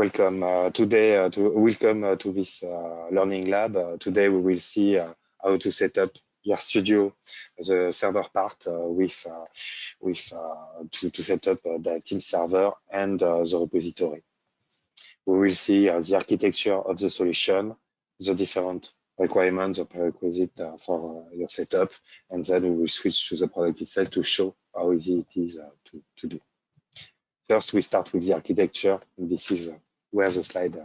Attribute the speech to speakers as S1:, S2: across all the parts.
S1: Welcome to this learning lab. Today we will see how to set up RStudio, the server part to set up the team server and the repository. We will see the architecture of the solution, the different requirements or prerequisites for your setup, and then we will switch to the product itself to show how easy it is to do. First, we start with the architecture, and this is where the slide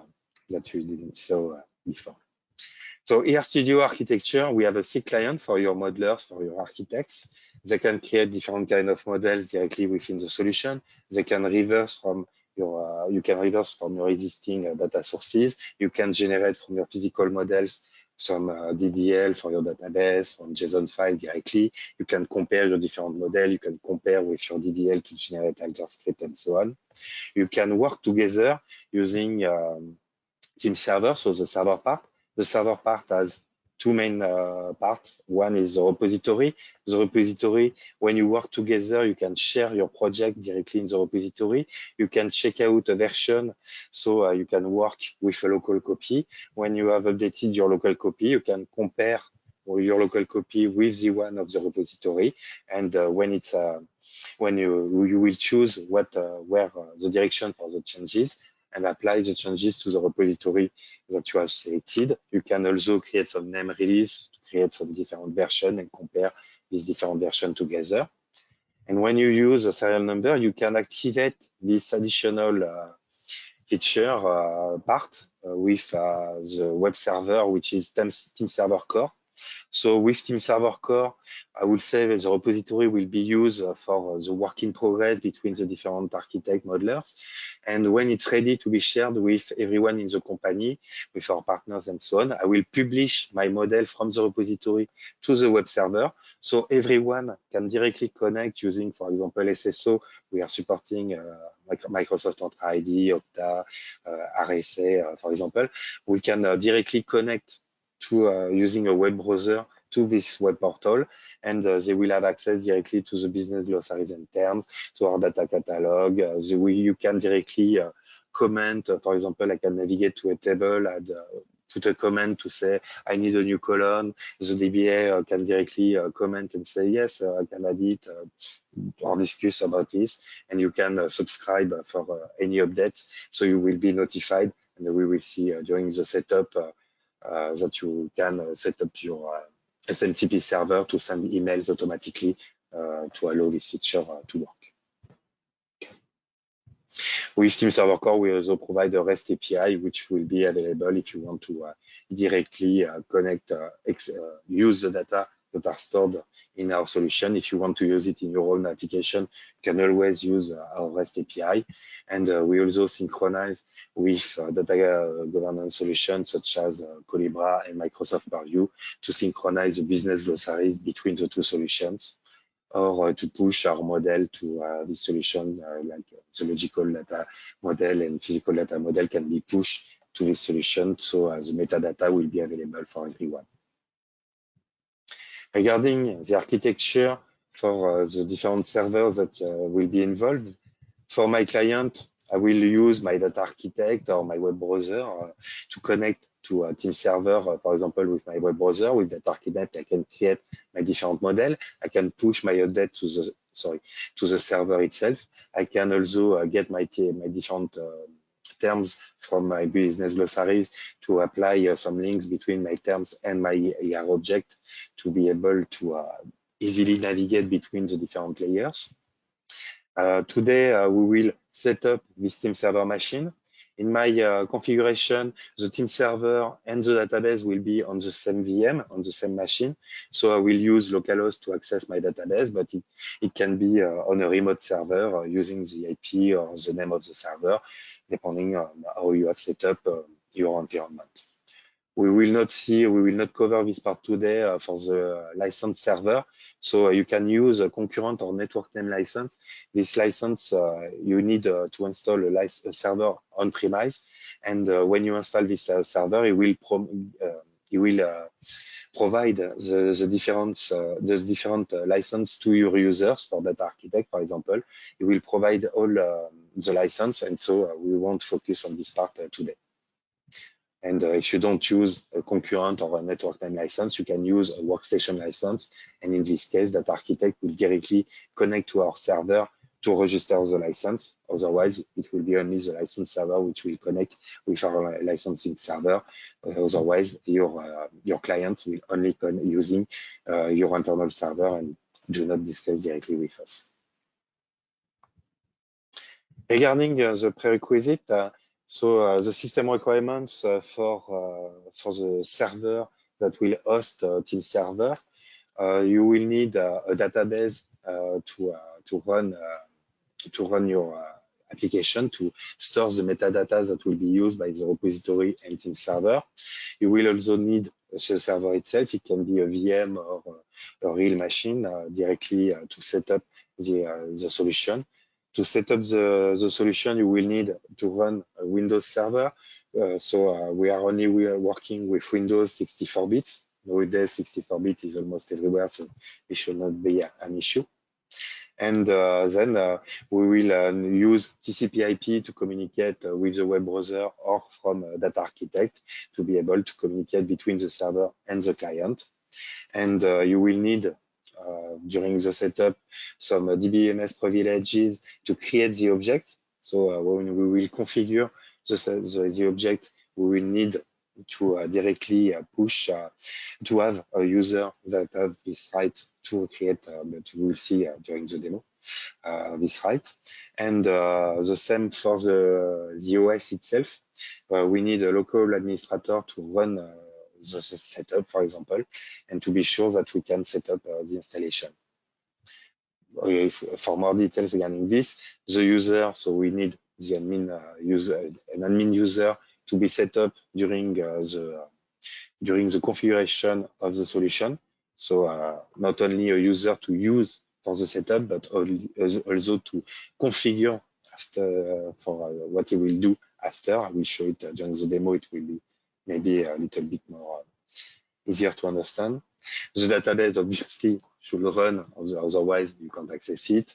S1: that you didn't saw before. So RStudio architecture, we have a C client for your modelers, for your architects. They can create different kind of models directly within the solution. They can reverse from your, you can reverse from your existing data sources. You can generate from your physical models some DDL for your database, from JSON file directly. You can compare your different models. You can compare with your DDL to generate alter script and so on. You can work together using team server, so the server part. The server part has two main parts. One is the repository. The repository, when you work together, you can share your project directly in the repository. You can check out a version, so you can work with a local copy. When you have updated your local copy, you can compare your local copy with the one of the repository. And when it's when you will choose where the direction for the changes, and apply the changes to the repository that you have selected. You can also create some name release to create some different version and compare these different versions together. And when you use a serial number, you can activate this additional feature part with the web server, which is Team Server Core. So with Team Server Core, I will say that the repository will be used for the work in progress between the different architect modelers. And when it's ready to be shared with everyone in the company, with our partners and so on, I will publish my model from the repository to the web server. So everyone can directly connect using, for example, SSO. We are supporting Microsoft Entra ID, Okta, RSA, for example. We can directly connect to using a web browser to this web portal, and they will have access directly to the business glossaries and terms, to our data catalog. You can directly comment, for example, I can navigate to a table and put a comment to say, I need a new column. The DBA can directly comment and say, yes, I can add it or discuss about this. And you can subscribe for any updates. So you will be notified, and we will see during the setup that you can set up your SMTP server to send emails automatically to allow this feature to work. Okay. With Team Server Core, we also provide a REST API, which will be available if you want to directly connect, use the data that are stored in our solution. If you want to use it in your own application, you can always use our REST API. And we also synchronize with data governance solutions such as Collibra and Microsoft Purview to synchronize the business glossaries between the two solutions, or to push our model to this solution, like the logical data model and physical data model can be pushed to this solution, so the metadata will be available for everyone. Regarding the architecture for the different servers that will be involved, for my client, I will use my data architect or my web browser to connect to a team server. For example, with my web browser, with data architect, I can create my different model. I can push my update to the server itself. I can also get my different terms from my business glossaries to apply some links between my terms and my AR object to be able to easily navigate between the different layers. Today, we will set up this team server machine. In my configuration, the team server and the database will be on the same VM, on the same machine. So I will use localhost to access my database, but it can be on a remote server using the IP or the name of the server, depending on how you have set up your environment. We will not cover this part today for the license server. So you can use a concurrent or network name license. This license, you need to install a server on premise. And when you install this server, it will you will provide the different license to your users. For data architect, for example, you will provide all the license, and so we won't focus on this part today. And if you don't use a concurrent or a network name license, you can use a workstation license. And in this case, that architect will directly connect to our server to register the license. Otherwise, it will be only the license server which will connect with our licensing server. Otherwise, your clients will only using your internal server and do not discuss directly with us. Regarding the prerequisite, the system requirements for the server that will host Team server, you will need a database to run your application, to store the metadata that will be used by the repository and Team server. You will also need the server itself. It can be a VM or a real machine directly to set up the solution. To set up the solution, you will need to run a Windows server. We are only working with Windows 64 bits. Nowadays, 64 bit is almost everywhere, so it should not be an issue. And then we will use TCP/IP to communicate with the web browser or from Data Architect to be able to communicate between the server and the client. And you will need during the setup some DBMS privileges to create the object. So when we will configure the object, we will need to directly push to have a user that have this right to create, but we will see during the demo this right. And the same for the OS itself. We need a local administrator to run the setup, for example, and to be sure that we can set up the installation. For more details regarding this, the user, so we need the admin an admin user to be set up during the configuration of the solution. So not only a user to use for the setup, but also to configure after for what he will do after. I will show it during the demo. It will be maybe a little bit more easier to understand. The database obviously should run, otherwise you can't access it.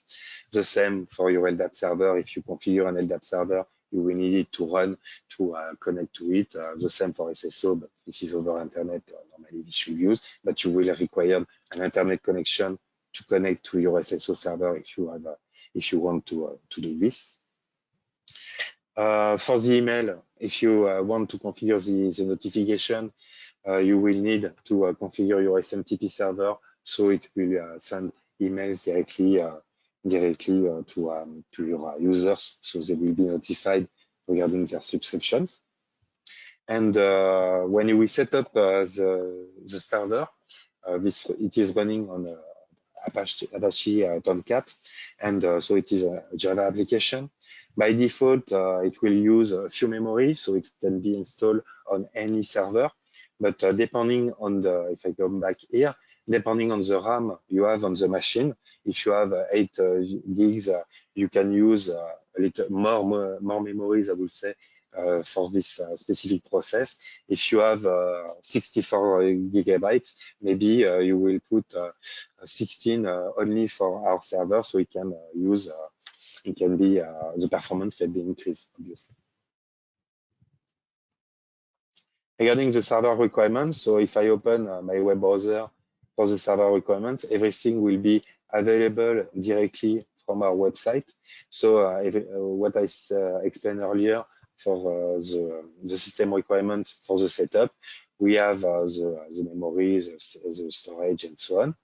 S1: The same for your LDAP server. If you configure an LDAP server, you will need it to run to connect to it. The same for SSO, but this is over internet. Normally we should use, but you will require an internet connection to connect to your SSO server if you want to do this. For the email, if you want to configure the notification, you will need to configure your SMTP server, so it will send emails directly to your users, so they will be notified regarding their subscriptions. And when you will set up the server, it is running on Apache Tomcat, and so it is a Java application. By default, it will use a few memory, so it can be installed on any server. But depending on if I come back here, depending on the RAM you have on the machine, if you have 8 gigs, you can use a little more memories, I would say, for this specific process. If you have 64 gigabytes, maybe you will put 16 only for our server, so it can use. It can be the performance can be increased, obviously. Regarding the server requirements, so if I open my web browser for the server requirements, everything will be available directly from our website. So what I explained earlier for the system requirements for the setup, we have the memories, the storage, and so on,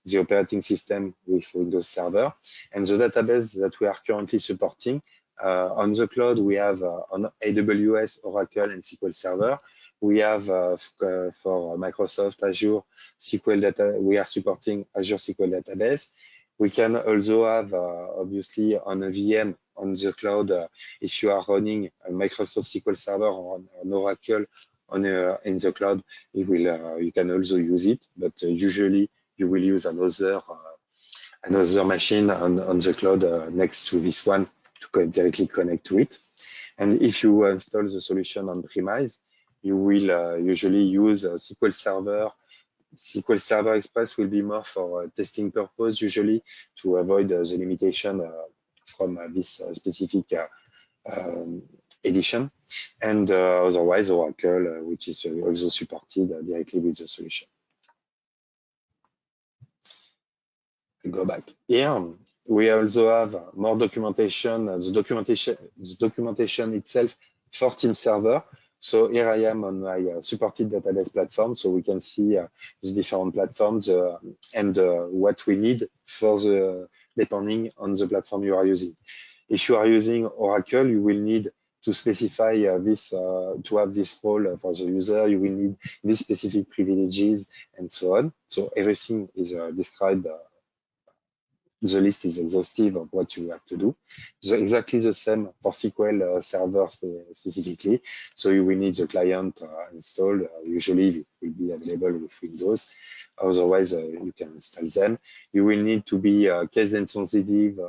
S1: the operating system with Windows Server, and the database that we are currently supporting. On the cloud, we have on AWS, Oracle, and SQL Server. We have for Microsoft Azure SQL data. We are supporting Azure SQL database. We can also have obviously on a VM on the cloud. If you are running a Microsoft SQL Server or an Oracle in the cloud, you can also use it. But usually you will use another machine on the cloud next to this one to directly connect to it. And if you install the solution on premise, you will usually use SQL Server. SQL Server Express will be more for testing purpose usually to avoid the limitation from this specific edition. And otherwise Oracle, which is also supported directly with the solution. Go back here. We also have more documentation, the documentation itself for Team Server. So here I am on my supported database platform, so we can see the different platforms and what we need for the depending on the platform you are using. If you are using Oracle, you will need to specify this to have this role for the user. You will need these specific privileges and so on. So everything is described. The list is exhaustive of what you have to do. So exactly the same for SQL Server specifically. So you will need the client installed. Usually it will be available with Windows. Otherwise, you can install them. You will need to be case insensitive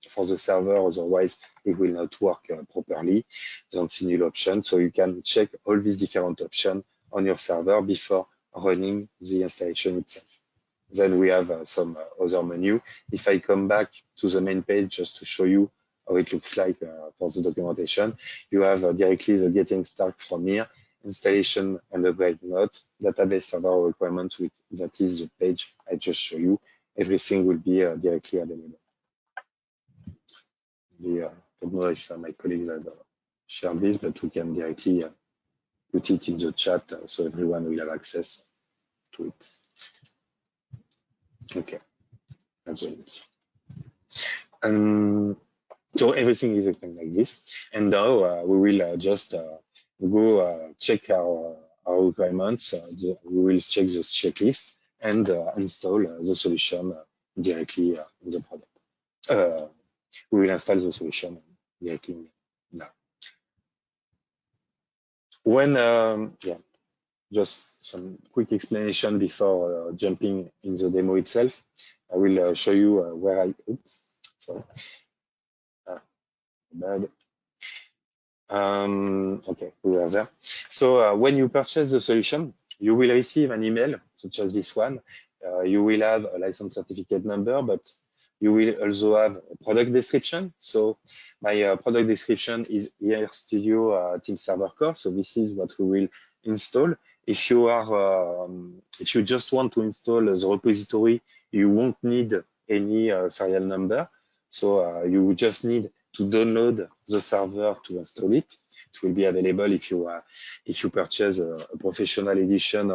S1: for the server. Otherwise, it will not work properly. That's a new option. So you can check all these different options on your server before running the installation itself. Then we have some other menu. If I come back to the main page just to show you how it looks like for the documentation, you have directly the getting started from here, installation and upgrade note, database server requirements, that is the page I just show you. Everything will be directly available. I don't know if my colleagues have shared this, but we can directly put it in the chat so everyone will have access to it. Okay, absolutely. So everything is looking like this. And now we will just go check our requirements. We will check the checklist and install the solution directly in the product. We will install the solution directly now. When, yeah, just some quick explanation before jumping in the demo itself. I will show you where I, oops, sorry. Bad. Okay, we are there. So when you purchase the solution, you will receive an email such as this one. You will have a license certificate number, but you will also have a product description. So my product description is here Studio Team Server Core. So this is what we will install. If you are, if you just want to install the repository, you won't need any serial number. So you just need to download the server to install it. It will be available if you purchase a professional edition.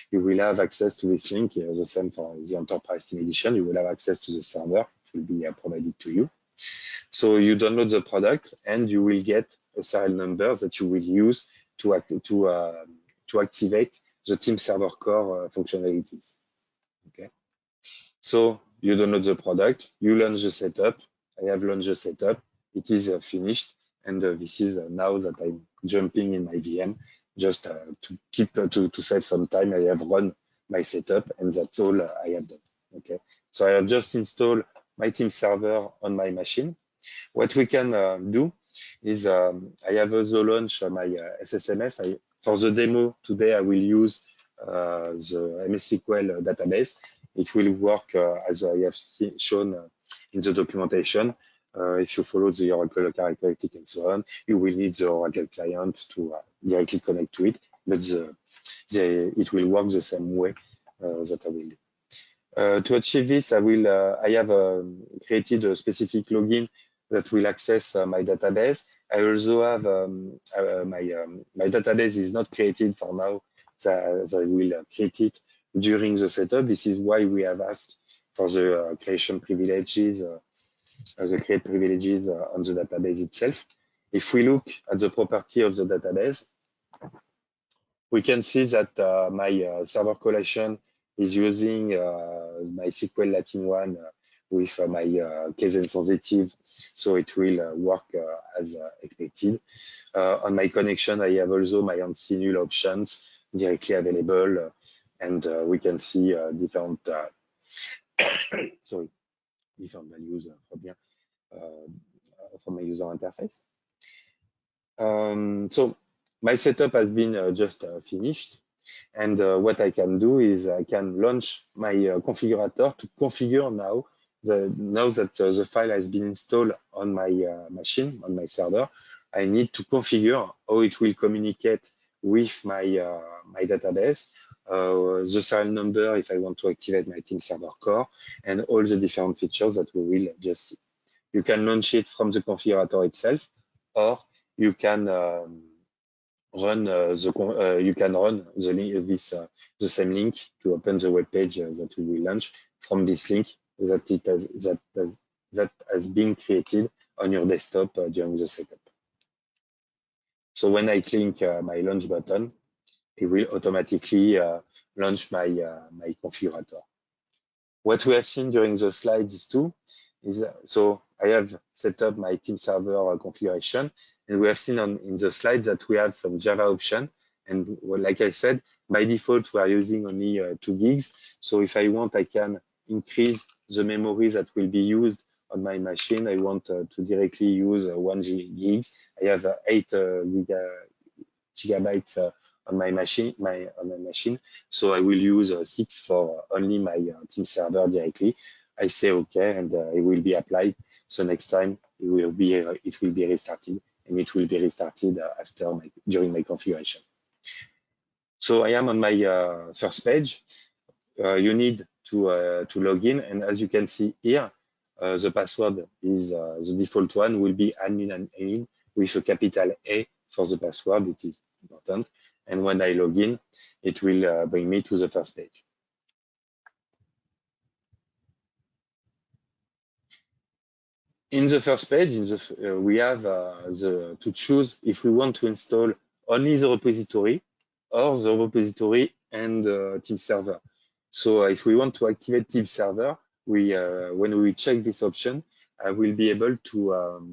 S1: You will have access to this link. The same for the Enterprise Team Edition. You will have access to the server. It will be provided to you. So you download the product and you will get a serial number that you will use to activate the Team Server Core functionalities. Okay. So you download the product, you launch the setup. I have launched the setup. It is finished, and this is now that I'm jumping in my VM just to keep to save some time. I have run my setup, and that's all I have done. Okay, so I have just installed my Team server on my machine. What we can do is I have also launched my SSMS. For the demo today, I will use the MS SQL database. It will work as I have shown in the documentation. If you follow the Oracle characteristic and so on, you will need the Oracle client to directly connect to it, but it will work the same way that I will do. To achieve this, I have created a specific login that will access my database. I also have my database is not created for now. So I will create it during the setup. This is why we have asked for the creation privileges, the create privileges on the database itself. If we look at the property of the database, we can see that my server collection is using my SQL Latin one with my case insensitive, so it will work as expected. On my connection, I have also my ANSI null options directly available, and we can see different sorry, different values from here from my user interface. So my setup has been just finished. And what I can do is I can launch my configurator to configure now that the file has been installed on my machine, on my server. I need to configure how it will communicate with my my database, the serial number if I want to activate my team server core, and all the different features that we will just see. You can launch it from the configurator itself, or you can run you can run the link the same link to open the web page that we will launch from this link that has been created on your desktop during the setup. So when I click my launch button, it will automatically launch my my configurator. What we have seen during the slides too is so I have set up my team server configuration, and we have seen in the slides that we have some Java option. And like I said, by default, we are using only 2 gigs. So if I want, I can increase the memory that will be used on my machine. I want to directly use 1 gigs. I have 8 gigabytes on my machine, So I will use 6 for only my team server directly. I say okay, and it will be applied. So next time it will be restarted, and it will be restarted during my configuration. So I am on my first page. You need to log in, and as you can see here, the password is the default one will be admin and admin with a capital A for the password. It is important. And when I log in, it will bring me to the first page. In the first page, we have to choose if we want to install only the repository or the repository and team server. So if we want to activate team server, when we check this option, I will be able to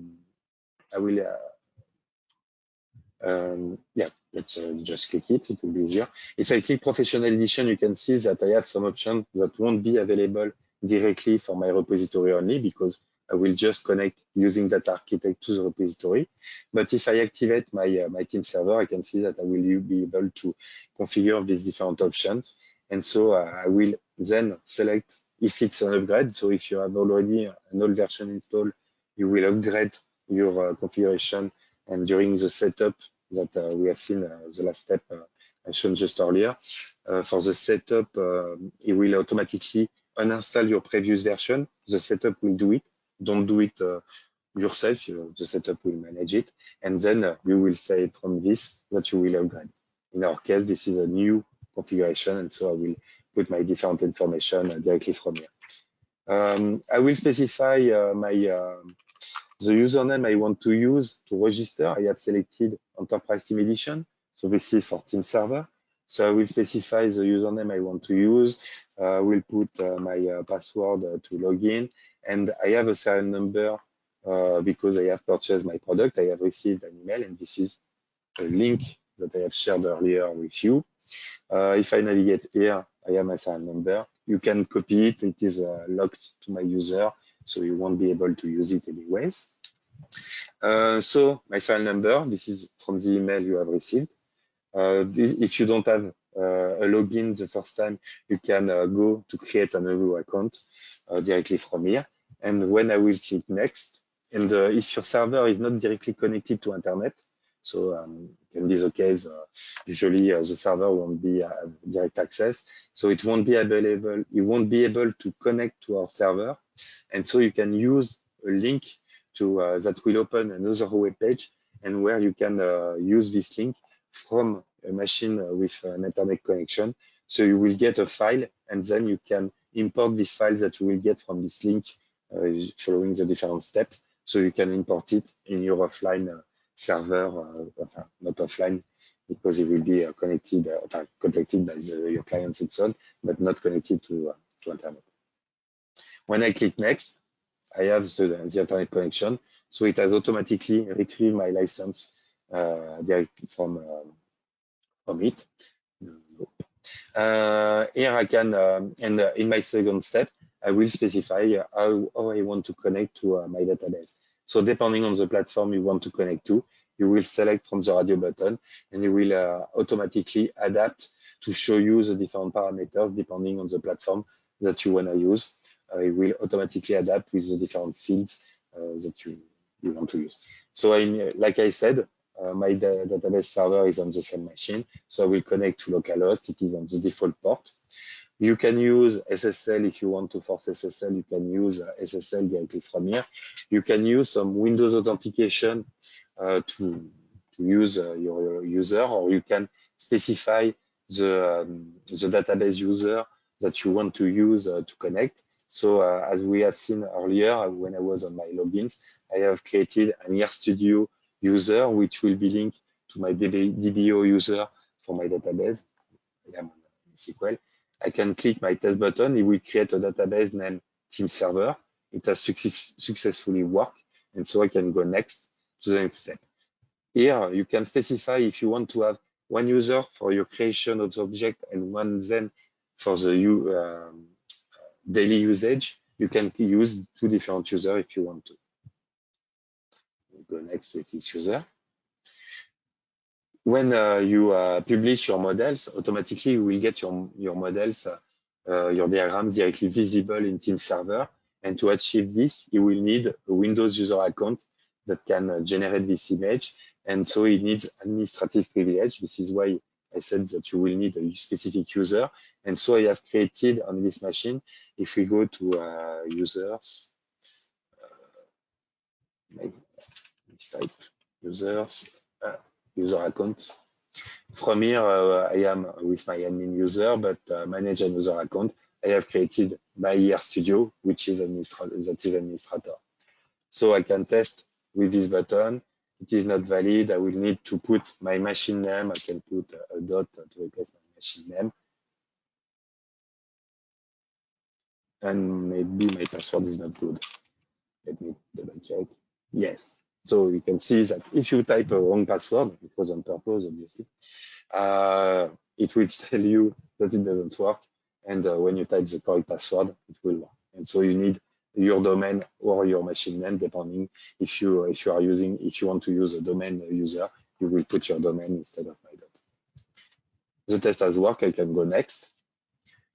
S1: yeah, let's just click it. It will be easier. If I click Professional Edition, you can see that I have some options that won't be available directly for my repository only, because I will just connect using Data Architect to the repository. But if I activate my my team server, I can see that I will be able to configure these different options. And so I will then select if it's an upgrade. So if you have already an old version installed, you will upgrade your configuration. And during the setup that we have seen, the last step I shown just earlier, for the setup, it will automatically uninstall your previous version. The setup will do it. Don't do it yourself. The setup will manage it. And then you will say from this that you will upgrade. In our case, this is a new configuration. And so I will put my different information directly from here. I will specify the username I want to use to register. I have selected Enterprise Team Edition. So this is for team server. So I will specify the username I want to use. I will put my password to log in. And I have a serial number because I have purchased my product. I have received an email, and this is a link that I have shared earlier with you. If I navigate here, I have my serial number. You can copy it. It is locked to my user, so you won't be able to use it anyways. So my serial number, this is from the email you have received. If you don't have a login the first time, you can go to create a new account directly from here. And when I will click next, and if your server is not directly connected to internet, so it can be the case, usually the server won't be direct access, so it won't be available, you won't be able to connect to our server. And so you can use a link to that will open another web page, and where you can use this link from a machine with an internet connection. So you will get a file, and then you can import this file that you will get from this link following the different steps. So you can import it in your offline server, not offline, because it will be connected, contacted by your clients and so on, but not connected to internet. When I click next, I have the internet connection, so it has automatically retrieved my license directly from it. Here I can, and in my second step, I will specify how I want to connect to my database. So depending on the platform you want to connect to, you will select from the radio button, and it will automatically adapt to show you the different parameters depending on the platform that you want to use. It will automatically adapt with the different fields that you want to use. So like I said, my database server is on the same machine, so I will connect to localhost. It is on the default port. You can use SSL if you want to force SSL. You can use SSL directly from here. You can use some Windows authentication to use your user, or you can specify the database user that you want to use to connect. So as we have seen earlier, when I was on my logins, I have created an RStudio user, which will be linked to my DBO user for my database. I am on SQL. I can click my test button. It will create a database named Team Server. It has successfully worked. And so I can go next to the next step. Here, you can specify if you want to have one user for your creation of the object and one then for the daily usage. You can use two different users if you want to. We'll go next with this user. When you publish your models, automatically you will get your models, your diagrams directly visible in Team Server. And to achieve this, you will need a Windows user account that can generate this image. And so it needs administrative privilege. This is why I said that you will need a specific user. And so I have created on this machine, if we go to users, this type, users, user account. From here, I am with my admin user, but manage a user account. I have created my RStudio, which is administrator. So I can test with this button. It is not valid. I will need to put my machine name. I can put a dot to replace my machine name. And maybe my password is not good. Let me double check. Yes. So you can see that if you type a wrong password, it was on purpose, obviously, it will tell you that it doesn't work. And when you type the correct password, it will work. And so you need your domain or your machine name, depending if you want to use a domain user, you will put your domain instead of my dot. The test has worked. I can go next.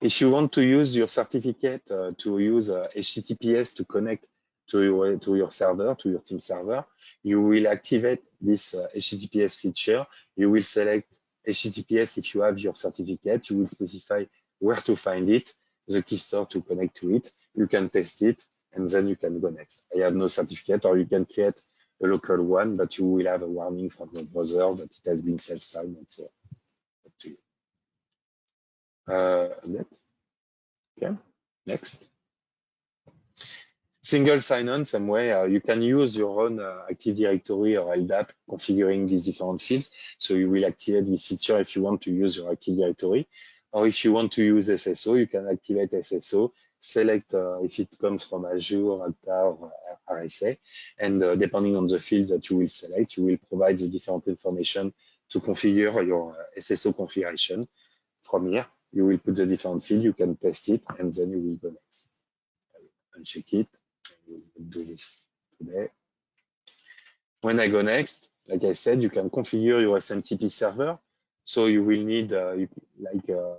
S1: If you want to use your certificate to use HTTPS to connect to your server, to your team server, you will activate this HTTPS feature. You will select HTTPS if you have your certificate. You will specify where to find it, the key store to connect to it. You can test it, and then you can go next. I have no certificate, or you can create a local one, but you will have a warning from the browser that it has been self-signed and so on. Up to you. Okay, next. Single sign-on, same way, you can use your own Active Directory or LDAP configuring these different fields. So you will activate this feature if you want to use your Active Directory. Or if you want to use SSO, you can activate SSO, select if it comes from Azure, Okta, or RSA. And depending on the field that you will select, you will provide the different information to configure your SSO configuration. From here, you will put the different field, you can test it, and then you will go next. I will uncheck it. We'll do this today. When I go next, like I said, you can configure your SMTP server. So you will need, like it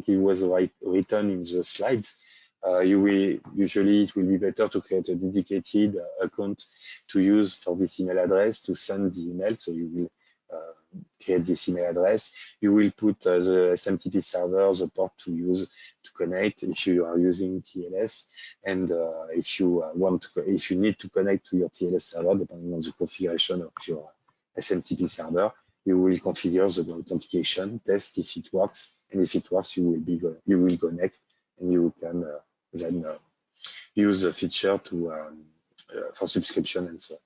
S1: was written in the slides, usually it will be better to create a dedicated account to use for this email address to send the email. So you will create this email address. You will put the SMTP server, the port to use to connect if you are using TLS, and if you need to connect to your TLS server, depending on the configuration of your SMTP server, you will configure the authentication, test if it works, and if it works, you will go next, and you can then use the feature for subscription and so on.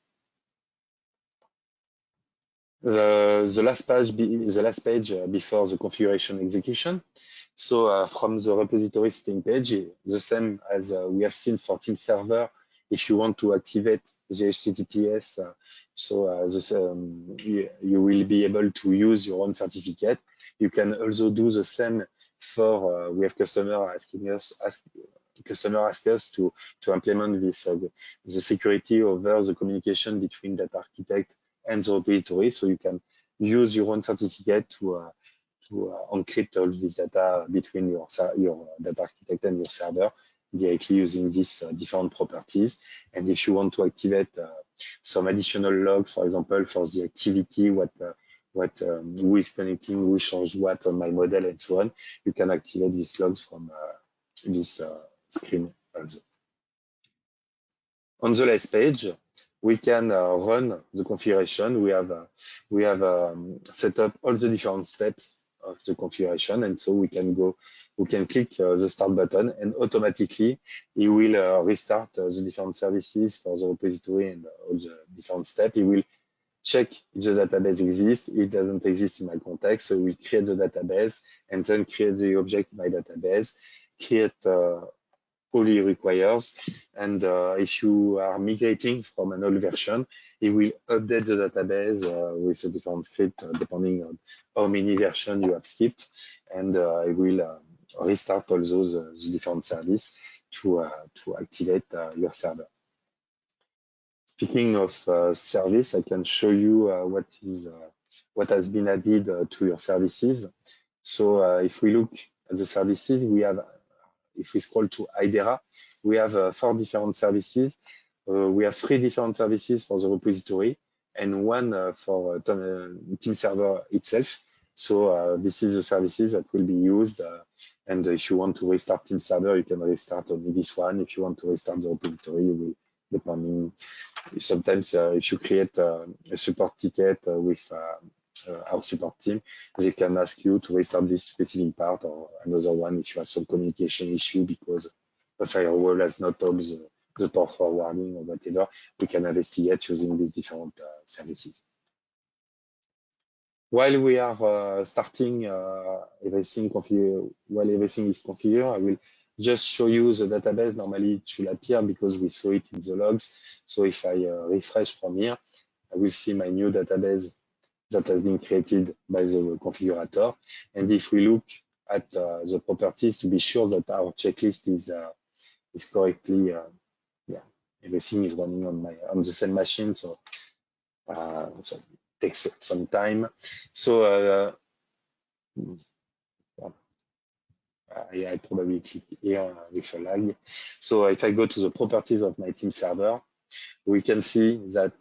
S1: The last page before the configuration execution. So from the repository setting page, the same as we have seen for Team Server. If you want to activate the HTTPS, you will be able to use your own certificate. You can also do the same for we have customer ask us to implement this the security over the communication between data architect and the repository. So you can use your own certificate to encrypt all this data between your data architect and your server directly using these different properties. And if you want to activate some additional logs, for example, for the activity, who is connecting, who changed what on my model, and so on, you can activate these logs from this screen also. On the last page, we can run the configuration. We have set up all the different steps of the configuration, and so we can click the start button, and automatically it will restart the different services for the repository and all the different steps. It will check if the database exists. It doesn't exist in my context, so we create the database and then create the object in my database, create all it requires. And if you are migrating from an old version, it will update the database with a different script depending on how many versions you have skipped, and it will restart all those different services to activate your server. Speaking of service, I can show you what has been added to your services. So if we look at the services, we have, if we scroll to Idera, we have 4 different services. We have 3 different services for the repository and 1 for team server itself. So this is the services that will be used. And if you want to restart team server, you can restart only this one. If you want to restart the repository, you will, depending. Sometimes if you create a support ticket with our support team, they can ask you to restart this specific part or another one if you have some communication issue because the firewall has not told the port forwarding or whatever. We can investigate using these different services. While we are starting everything while everything is configured, I will just show you the database. Normally it should appear because we saw it in the logs. So if I refresh from here, I will see my new database that has been created by the configurator. And if we look at the properties to be sure that our checklist is correctly, everything is running on the same machine. So it takes some time. So I probably click here with a lag. So if I go to the properties of my team server, we can see that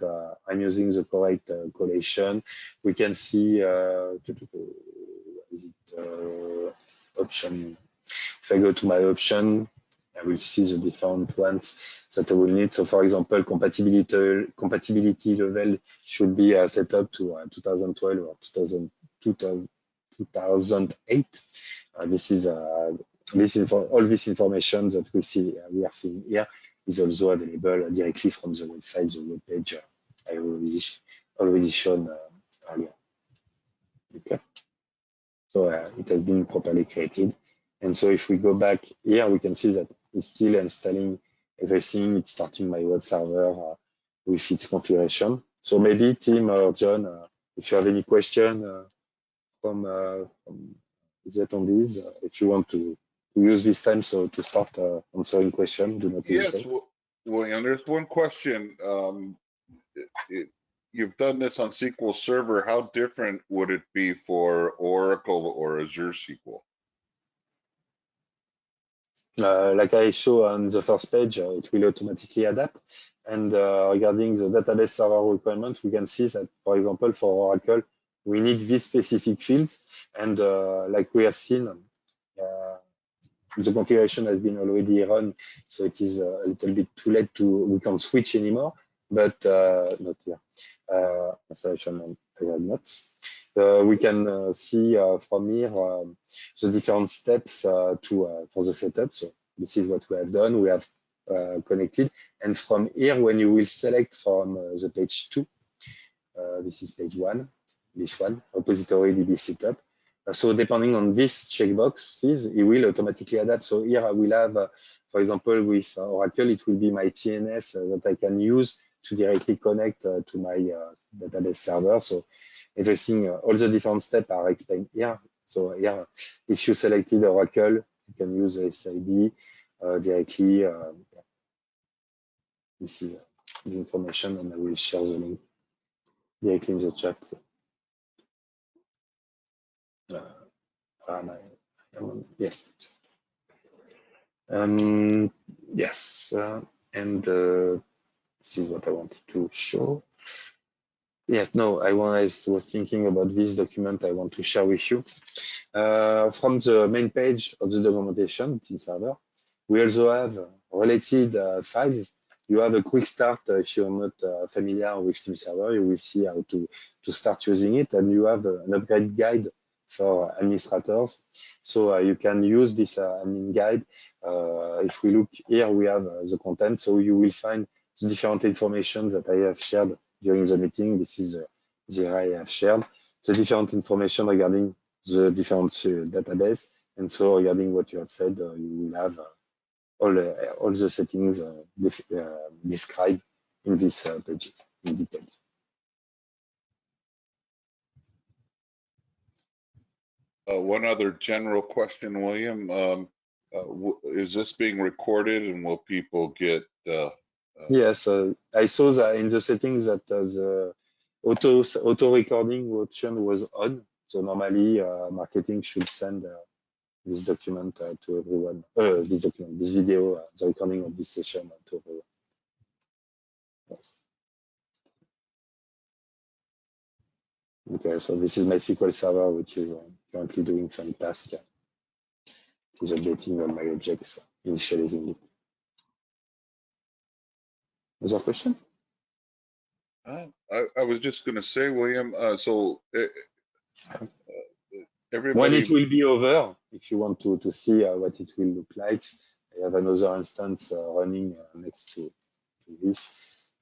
S1: I'm using the correct collation. We can see option. If I go to my option, I will see the different ones that I will need. So for example, compatibility level should be set up to 2012 or 2008. This is all this information that we are seeing here is also available directly from the website, the web page I already shown earlier. Okay. So it has been properly created. And so if we go back here, we can see that it's still installing everything. It's starting my web server with its configuration. So maybe Tim or John, if you have any question from the attendees, if you want to use this time so to start answering questions, do not hesitate.
S2: Yes, William, there's one question. You've done this on SQL Server. How different would it be for Oracle or Azure SQL?
S1: Like I show on the first page, it will automatically adapt. And regarding the database server requirement, we can see that, for example, for Oracle, we need these specific fields. And like we have seen, the configuration has been already run, so it is a little bit too late we can't switch anymore, but not here. Installation notes. We can see from here the different steps for the setup. So this is what we have done. We have connected, and from here, when you will select from the page 2, this is page 1, this one, repository DB setup. So depending on this checkboxes, it will automatically adapt. So here I will have, for example, with Oracle, it will be my TNS that I can use to directly connect to my database server. So everything, all the different steps are explained here. So here, if you selected Oracle, you can use SID directly. This is the information, and I will share the link directly in the chat. Yes. Yes, and this is what I wanted to show. Yes, no, I was thinking about this document I want to share with you. From the main page of the documentation, Team Server, we also have related files. You have a quick start if you're not familiar with Team Server. You will see how to start using it, and you have an upgrade guide for administrators. So you can use this admin guide. If we look here, we have the content. So you will find the different information that I have shared during the meeting. This is the array I have shared. The different information regarding the different database. And so regarding what you have said, you will have all the settings described in this page in detail.
S2: One other general question, William. Is this being recorded and will people get?
S1: Yes, I saw that in the settings that the auto recording option was on. So normally marketing should send this document to everyone. This video, the recording of this session to everyone. Okay, so this is my SQL Server, which is currently doing some task. It is updating all my objects, initializing it. Other question?
S2: I was just going to say, William, so everybody.
S1: When it will be over, if you want to see what it will look like, I have another instance running next to this.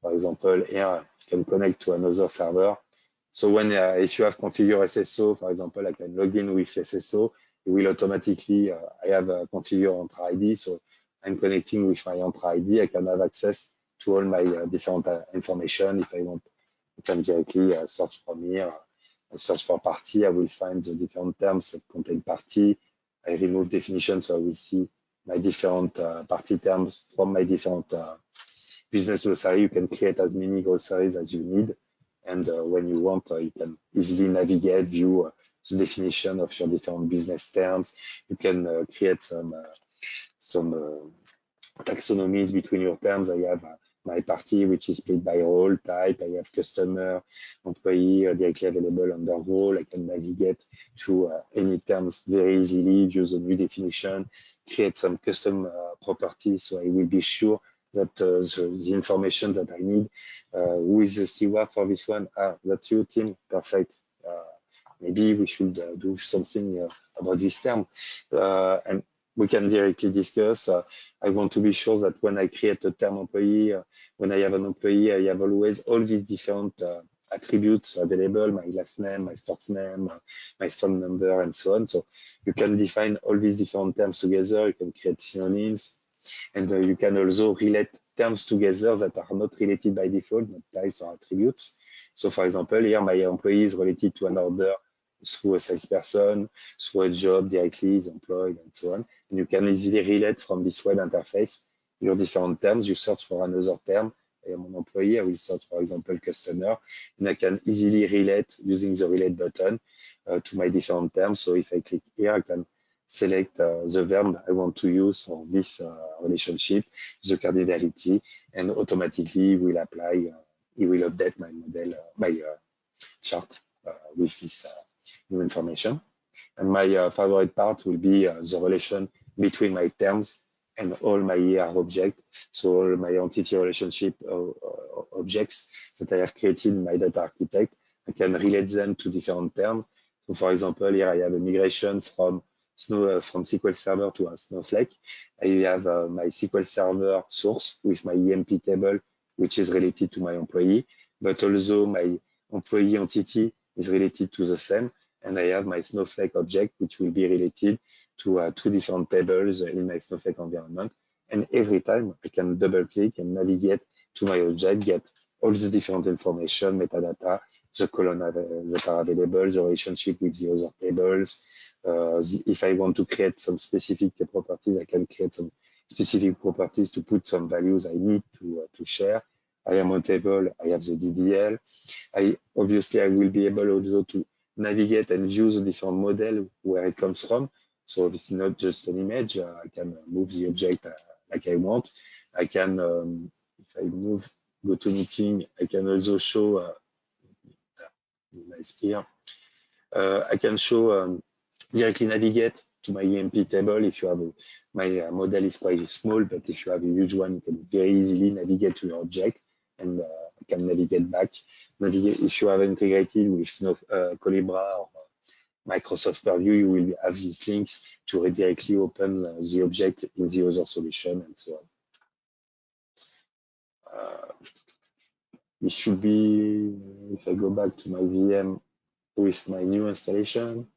S1: For example, here you can connect to another server. So when if you have configure SSO, for example, I can log in with SSO, it will automatically, I have a configure Entra ID, so I'm connecting with my Entra ID, I can have access to all my different information. If I want, I can directly search from here. I search for party, I will find the different terms that contain party. I remove definition, so I will see my different party terms from my different business glossary. You can create as many glossaries as you need. And when you want, you can easily navigate, view the definition of your different business terms. You can create some taxonomies between your terms. I have my party, which is split by role type. I have customer, employee directly available under role. I can navigate to any terms very easily, use a new definition, create some custom properties. So I will be sure that the information that I need. Who is the steward for this one? That's you, Tim. Perfect. Maybe we should do something about this term. And we can directly discuss. I want to be sure that when I create a term employee, when I have an employee, I have always all these different attributes available, my last name, my first name, my phone number, and so on. So you can define all these different terms together. You can create synonyms. And you can also relate terms together that are not related by default, not types or attributes. So for example, here my employee is related to an order through a salesperson, through a job directly is employed, and so on. And you can easily relate from this web interface your different terms. You search for another term. I am an employee, I will search, for example, customer, and I can easily relate using the relate button to my different terms. So if I click here, I can select the verb I want to use for this relationship, the cardinality, and automatically will apply, it will update my model, my chart with this new information. And my favorite part will be the relation between my terms and all my ER objects. So all my entity relationship objects that I have created in my data architect, I can relate them to different terms. So for example, here I have a migration from SQL Server to a Snowflake. I have my SQL Server source with my EMP table, which is related to my employee, but also my employee entity is related to the same. And I have my Snowflake object, which will be related to two different tables in my Snowflake environment. And every time I can double click and navigate to my object, get all the different information, metadata, the column that are available, the relationship with the other tables. If I want to create some specific properties, I can create some specific properties to put some values I need to share. I am on table, I have the DDL. Obviously, I will be able also to navigate and view the different model where it comes from. So this is not just an image. I can move the object like I want. I can, if I move, go to meeting, I can also show, nice here. I can show, directly navigate to my EMP table. If you have my model is quite small, but if you have a huge one, you can very easily navigate to your object and can navigate back. If you have integrated with Collibra or Microsoft Purview, you will have these links to directly open the object in the other solution and so on. It should be, if I go back to my VM with my new installation.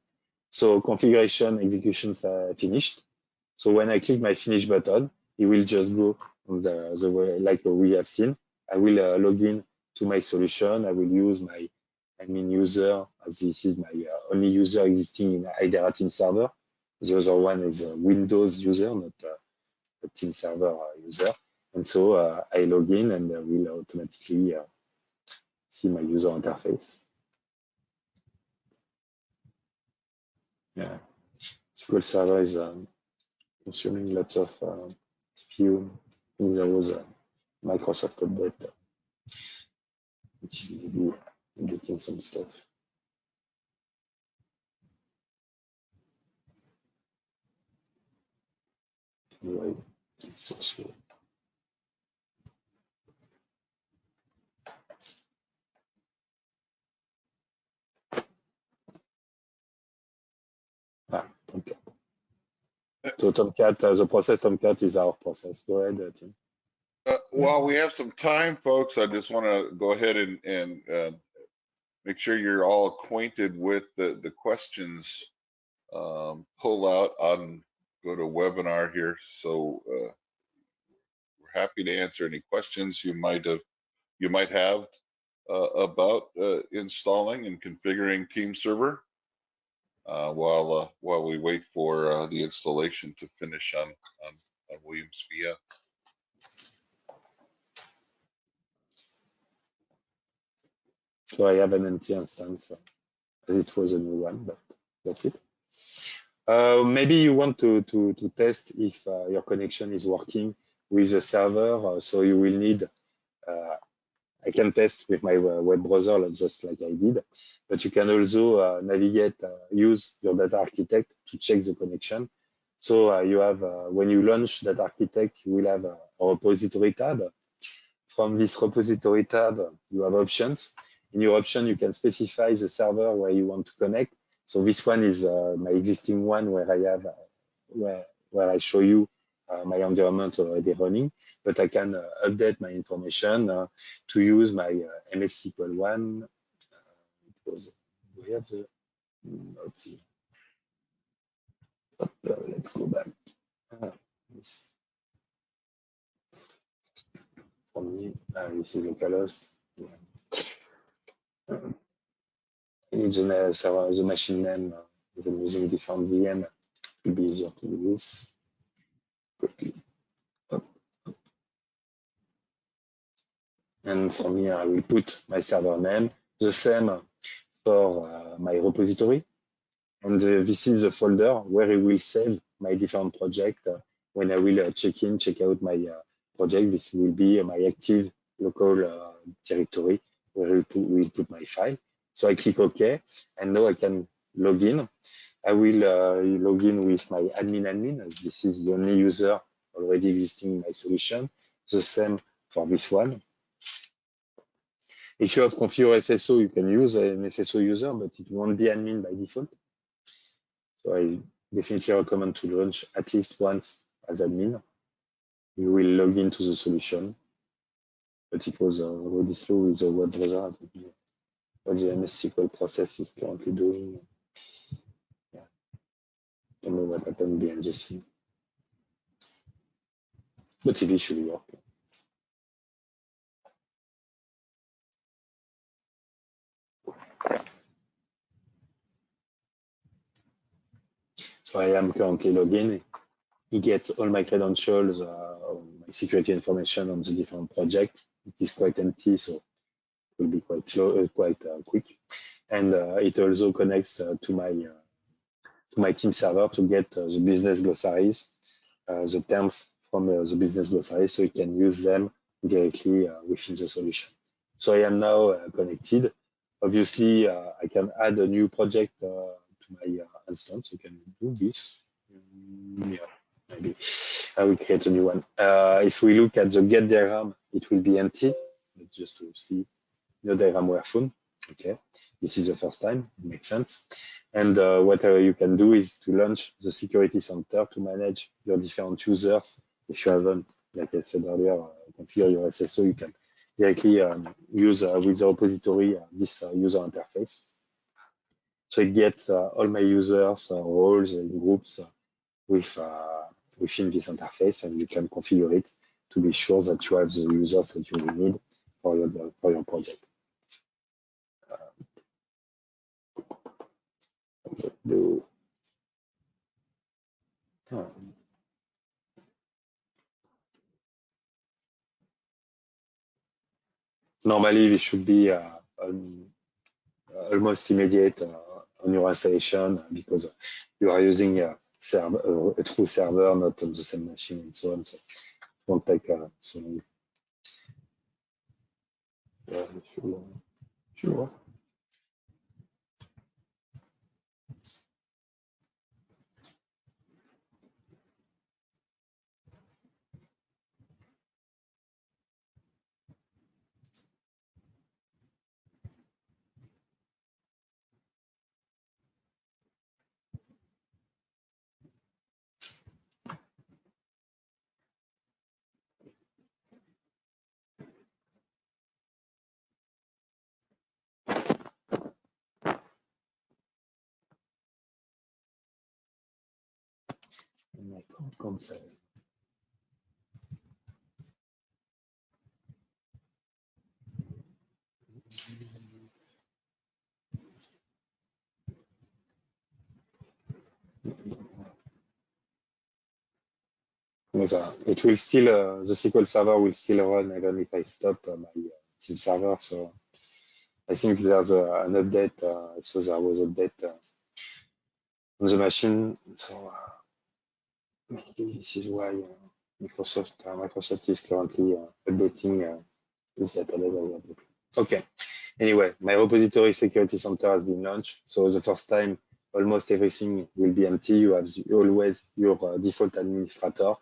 S1: So configuration execution finished. So when I click my finish button, it will just go on the way like we have seen. I will log in to my solution. I will use my admin user, as this is my only user existing in IDERA Team Server. The other one is a Windows user, not a Team Server user. And so I log in and will automatically see my user interface. Yeah, SQL Server is consuming lots of CPU. I think there was a Microsoft update, which is maybe getting some stuff. Anyway, it's so slow. Tomcat. So Tomcat, the process Tomcat is our process. Go ahead, Tim.
S2: While we have some time, folks, I just want to go ahead and make sure you're all acquainted with the questions. Pull out on, go to webinar here. So we're happy to answer any questions you might have about installing and configuring Team Server while we wait for the installation to finish on Williams VM.
S1: So I have an empty instance, as it was a new one, but that's it. Maybe you want to test if your connection is working with the server. So you will need, I can test with my web browser just like I did, but you can also navigate, use your data architect to check the connection. So you have, when you launch Data Architect, you will have a repository tab. From this repository tab, you have options. In your option, you can specify the server where you want to connect. So this one is my existing one where I have, where I show you my environment already running, but I can update my information to use my MS SQL one. Because we have the, let's go back. For me, this is localhost. I need the machine name. If I'm using different VM, it will be easier to do this. Quickly. And from here, I will put my server name, the same for my repository. And this is the folder where I will save my different project. When I will check in, check out my project, this will be my active local directory where we'll put my file. So I click OK, and now I can log in. I will log in with my admin, as this is the only user already existing in my solution. The same for this one. If you have configure SSO, you can use an SSO user, but it won't be admin by default. So I definitely recommend to launch at least once as admin. You will log into the solution, but it was already slow with the web browser. What the MS SQL process is currently doing. Yeah. Don't know what happened behind the scene. But it should work. So I am currently logged in. He gets all my credentials, my security information on the different project, it is quite empty, so it will be quite slow, quite quick. And it also connects to my team server to get the business glossaries, the terms from the business glossary, so you can use them directly within the solution. So I am now connected. Obviously, I can add a new project to my instance. You can do this. Yeah, maybe I will create a new one. If we look at the get diagram, it will be empty, but just to see no diagram were found. Okay, this is the first time, it makes sense. And what you can do is to launch the security center to manage your different users. If you haven't, like I said earlier, configure your SSO, you can directly use with the repository this user interface. So it gets all my users, roles, and groups within this interface, and you can configure it to be sure that you have the users that you will need for your project. Normally, this should be almost immediate on your installation because you are using a true server, not on the same machine, and so on. So it won't take so long. Sure. And I can't cancel. It will still, the SQL server will still run even if I stop my team server. So I think there's an update. So there was an update on the machine. So maybe this is why Microsoft is currently updating this data level. Okay. Anyway, my repository security center has been launched. So the first time, almost everything will be empty. You have always your default administrator,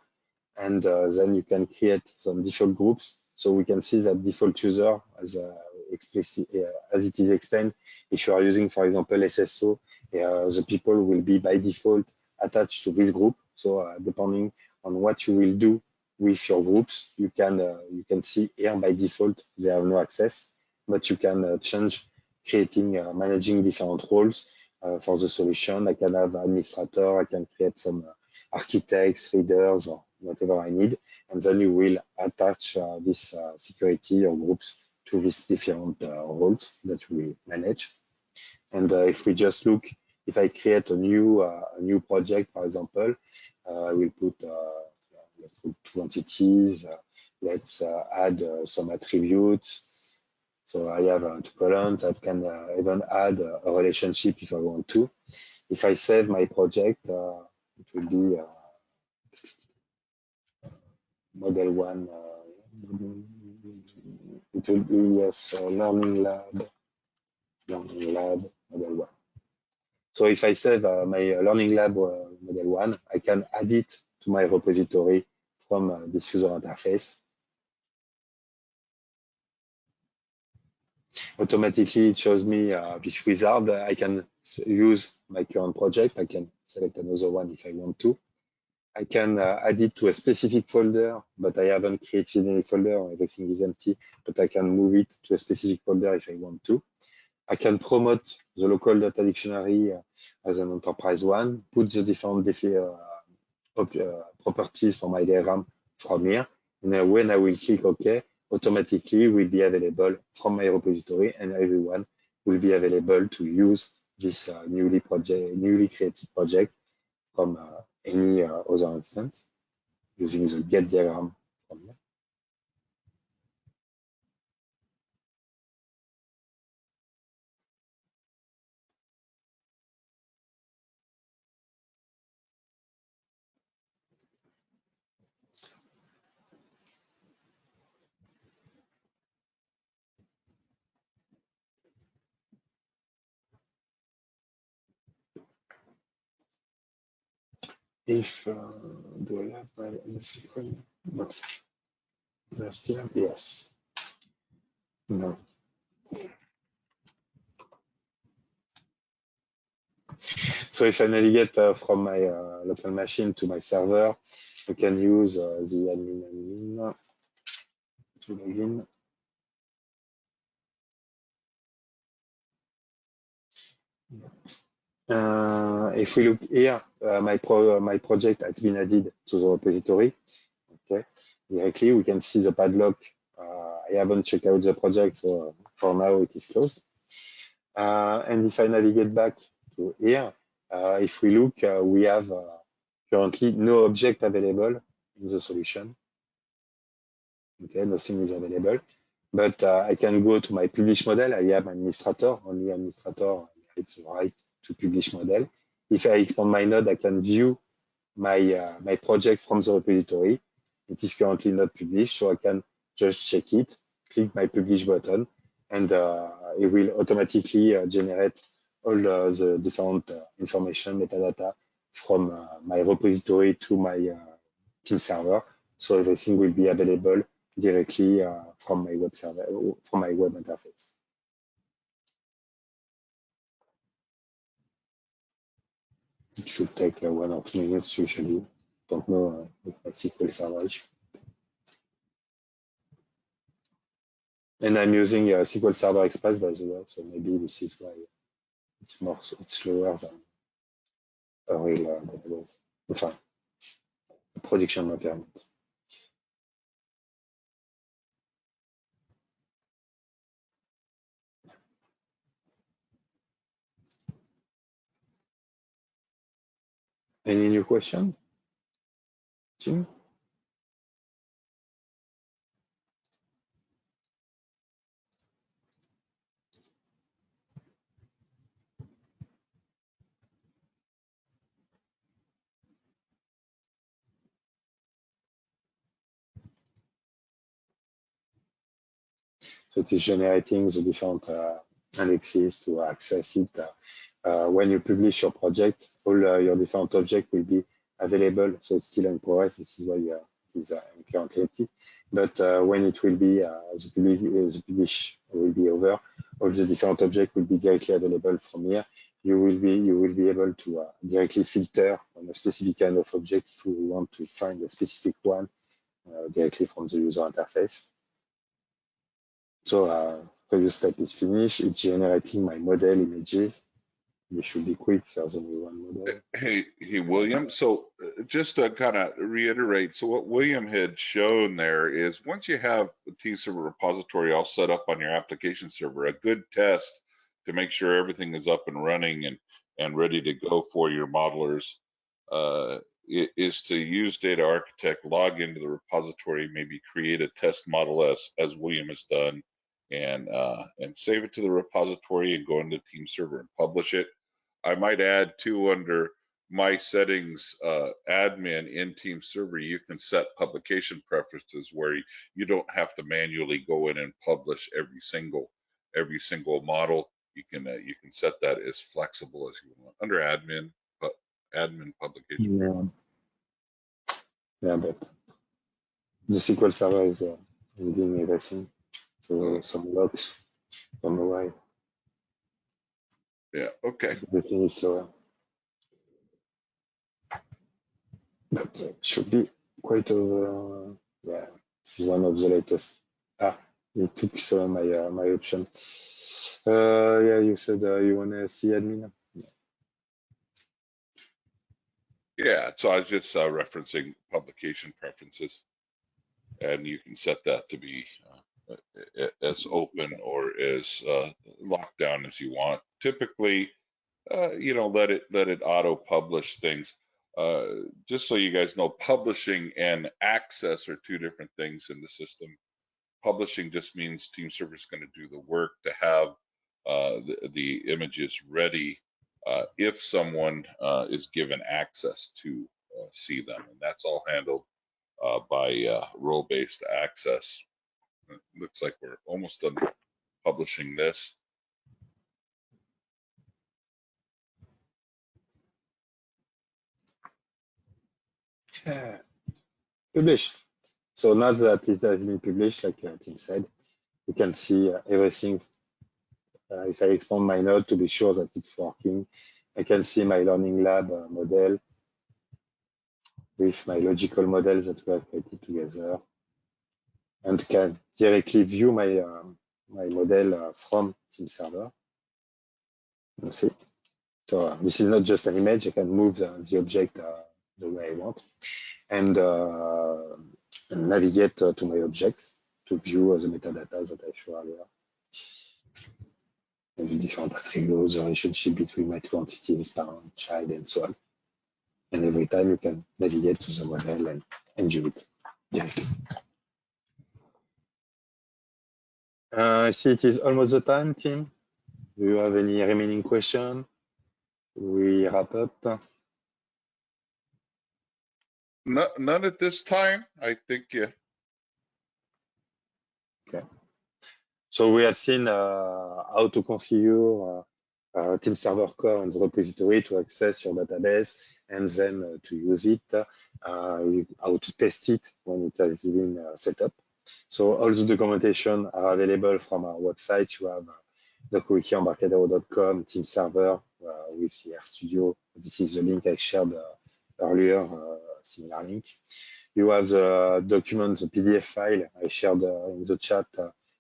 S1: and then you can create some default groups. So we can see that default user as explicit as it is explained. If you are using, for example, SSO, the people will be by default attached to this group. So depending on what you will do with your groups, you can see here by default they have no access, but you can change creating managing different roles for the solution. I can have administrator, I can create some architects, readers, or whatever I need, and then you will attach this security or groups to these different roles that we manage. And if we just look, if I create a new project, for example, I will put two entities. Let's add some attributes. So I have two columns. I can even add a relationship if I want to. If I save my project, it will be model one. It will be yes, learning lab model one. So if I save my learning lab model one, I can add it to my repository from this user interface. Automatically, it shows me this wizard. I can use my current project. I can select another one if I want to. I can add it to a specific folder, but I haven't created any folder. Everything is empty, but I can move it to a specific folder if I want to. I can promote the local data dictionary as an enterprise one, put the different properties for my diagram from here. And when I will click OK, automatically will be available from my repository, and everyone will be available to use this newly created project from any other instance using the get diagram from here. If do I have my MySQL? No. Do I still have? Yes. No. So if I navigate from my local machine to my server, I can use the admin to log in. If we look here, my project has been added to the repository. Okay, directly we can see the padlock. I haven't checked out the project, so for now it is closed. And if I navigate back to here, if we look, we have currently no object available in the solution. Okay, nothing is available. But I can go to my publish model. I am administrator, only administrator has the right to publish model. If I expand my node, I can view my my project from the repository. It is currently not published, so I can just check it, click my publish button, and it will automatically generate all the different information, metadata from my repository to my Team server. So everything will be available directly from my web server, from my web interface. It should take 1 or 2 minutes usually. Don't know with my SQL Server. And I'm using SQL Server Express by the way, so maybe this is why it's slower than a real database. Enfin, a production environment. Any new question, Tim? So it is generating the different indexes to access it. When you publish your project, all your different objects will be available. So it's still in progress. This is why it is currently empty. But when it will be, the publish will be over, all the different objects will be directly available from here. You will be able to directly filter on a specific kind of object if you want to find a specific one directly from the user interface. So previous step is finished. It's generating my model images. It should be quick. There's only one model.
S2: Hey, William. So just to kind of reiterate, so what William had shown there is once you have the Team Server repository all set up on your application server, a good test to make sure everything is up and running and ready to go for your modelers is to use Data Architect, log into the repository, maybe create a test model as William has done, and save it to the repository and go into Team Server and publish it. I might add too, under my settings admin in Team Server, you can set publication preferences where you don't have to manually go in and publish every single model. You can set that as flexible as you want under admin, but admin publication.
S1: Yeah, but the SQL Server is doing everything. So some logs, don't know why.
S2: Yeah, okay.
S1: Everything is slower. But should be quite over. Yeah, this is one of the latest. It took my option. Yeah, you said you want to see admin.
S2: Yeah, so I was just referencing publication preferences, and you can set that to be as open or as locked down as you want. Typically, let it auto publish things. Just so you guys know, publishing and access are two different things in the system. Publishing just means Team Server is going to do the work to have the images ready if someone is given access to see them, and that's all handled by role-based access. It looks like we're almost done publishing this.
S1: Published. So now that it has been published, like Tim said, you can see everything. If I expand my node to be sure that it's working, I can see my learning lab model with my logical models that we have created together, and can directly view my my model from Team Server. You see, so this is not just an image. I can move the object the way I want, and navigate to my objects to view the metadata that I showed earlier. And the different attributes, the relationship between my two entities, parent, child, and so on. And every time you can navigate to the model and view it directly. I see it is almost the time, Tim. Do you have any remaining question? We wrap up.
S2: None at this time. I think
S1: Okay. So we have seen how to configure Team Server Core and the repository to access your database and then to use it, how to test it when it has been set up. So all the documentation are available from our website. You have docwiki.embarcadero.com, Team Server with the RStudio. This is the link I shared earlier, similar link. You have the document, the PDF file I shared in the chat.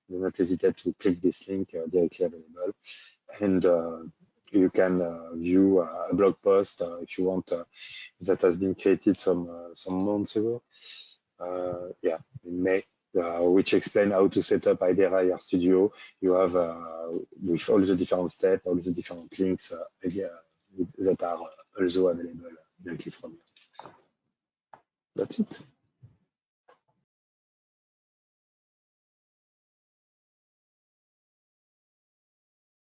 S1: Do not hesitate to click this link, directly available. And you can view a blog post if you want that has been created some months ago. Yeah, in May, which explain how to set up Idera RStudio. You have with all the different steps, all the different links that are also available directly from you. That's it.